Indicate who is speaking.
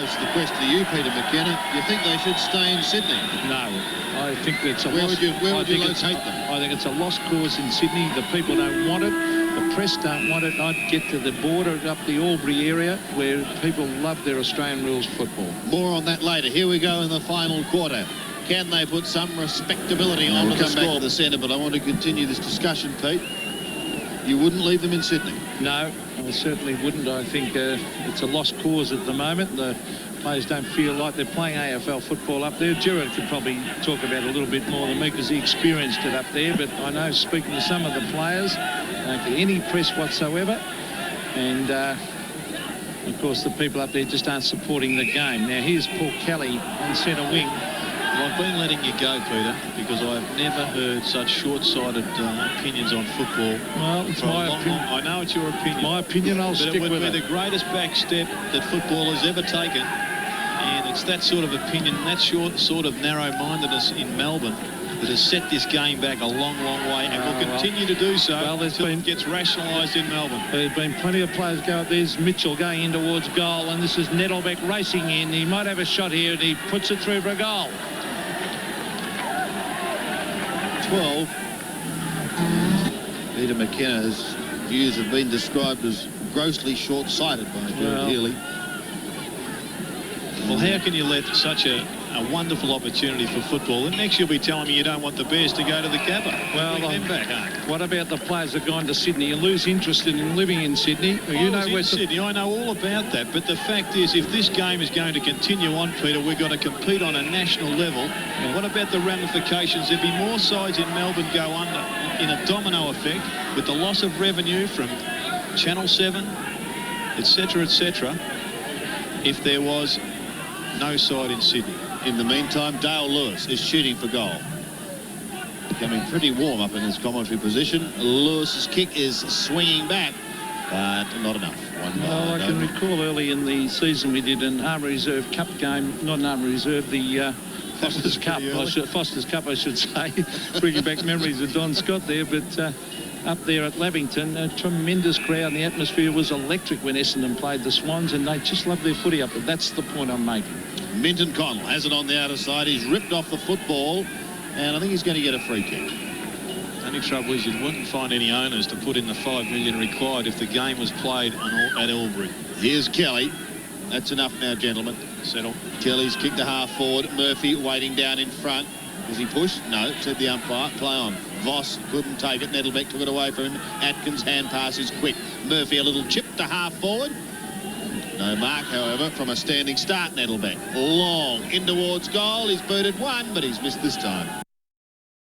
Speaker 1: it's the question to you, Peter McKenna. Do you think they should stay in Sydney?
Speaker 2: No, I think it's a
Speaker 1: Where
Speaker 2: lost.
Speaker 1: Where would you locate them?
Speaker 2: I think it's a lost cause in Sydney. The people don't want it. The press don't want it. I'd get to the border up the Albury area where people love their Australian rules football.
Speaker 1: More on that later. Here we go in the final quarter. Can they put some respectability on the score? Back to the centre, but I want to continue this discussion, Pete. You wouldn't leave them in Sydney?
Speaker 2: No, I certainly wouldn't. I think it's a lost cause at the moment. The players don't feel like they're playing AFL football up there. Gerard could probably talk about it a little bit more than me because he experienced it up there. But I know, speaking to some of the players, don't get any press whatsoever. And, of course, the people up there just aren't supporting the game. Now, here's Paul Kelly on centre wing.
Speaker 3: Well, I've been letting you go, Peter, because I've never heard such short-sighted opinions on football.
Speaker 2: Well, it's my opinion.
Speaker 3: I know it's your opinion.
Speaker 2: My opinion, I'll stick with it.
Speaker 3: But it would be the greatest back step that football has ever taken. And it's that sort of opinion, that sort of narrow-mindedness in Melbourne that has set this game back a long, long way and will continue to do so until it gets rationalised in Melbourne.
Speaker 2: There's been plenty of players go up. There's Mitchell going in towards goal, and this is Nettlebeck racing in. He might have a shot here, and he puts it through for a goal.
Speaker 1: 12. Peter McKenna's views have been described as grossly short-sighted by Gerard Healy.
Speaker 3: Well, how can you let such a wonderful opportunity for football, and next you'll be telling me you don't want the Bears to go to the Gabba?
Speaker 2: Well, what about the players that have gone to Sydney and lose interest in living in Sydney?
Speaker 3: You know where Sydney, I know all about that, but the fact is, if this game is going to continue on, Peter, we've got to compete on a national level. And what about the ramifications? There'd be more sides in Melbourne go under in a domino effect with the loss of revenue from Channel 7, etc., etc., if there was no side in Sydney.
Speaker 1: In the meantime, Dale Lewis is shooting for goal. Becoming pretty warm up in his commentary position. Lewis's kick is swinging back, but not enough.
Speaker 2: Well, I can recall early in the season we did an Armour Reserve Cup game, not an Armour Reserve, the Foster's Cup, Foster's Cup, I should say, bringing back memories of Don Scott there, but up there at Lavington, a tremendous crowd, and the atmosphere was electric when Essendon played the Swans, and they just loved their footy up there. That's the point I'm making.
Speaker 1: Minton Connell has it on the outer side. He's ripped off the football, and I think he's going to get a free kick.
Speaker 3: The only trouble is you wouldn't find any owners to put in the $5 million required if the game was played at Albury.
Speaker 1: Here's Kelly. That's enough now, gentlemen.
Speaker 3: Settle.
Speaker 1: Kelly's kicked the half forward. Murphy waiting down in front. Was he pushed? No, said the umpire. Play on. Voss couldn't take it. Nettlebeck took it away from him. Atkins' hand pass is quick. Murphy a little chip to half forward. No mark, however, from a standing start. Nettlebeck long in towards goal. He's booted one, but he's missed this time.